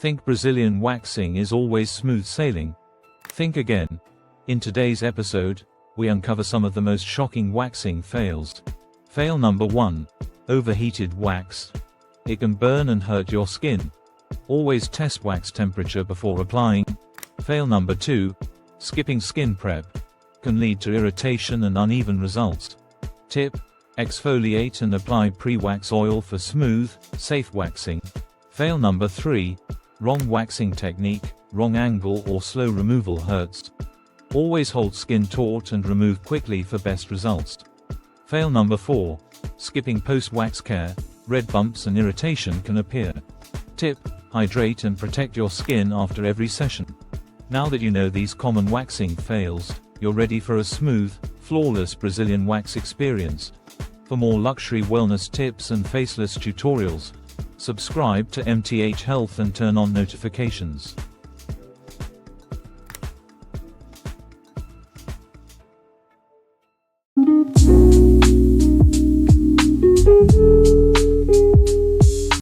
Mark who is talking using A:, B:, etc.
A: Think Brazilian waxing is always smooth sailing? Think again. In today's episode, we uncover some of the most shocking waxing fails. Fail number 1. Overheated wax. It can burn and hurt your skin. Always test wax temperature before applying. Fail number 2. Skipping skin prep. Can lead to irritation and uneven results. Tip: exfoliate and apply pre-wax oil for smooth, safe waxing. Fail number 3. Wrong waxing technique, wrong angle or slow removal hurts. Always hold skin taut and remove quickly for best results. Fail number 4. Skipping post-wax care. Red bumps and irritation can appear. Tip: hydrate and protect your skin after every session. Now that you know these common waxing fails, you're ready for a smooth, flawless Brazilian wax experience. For more luxury wellness tips and faceless tutorials, subscribe to MTH Health and turn on notifications.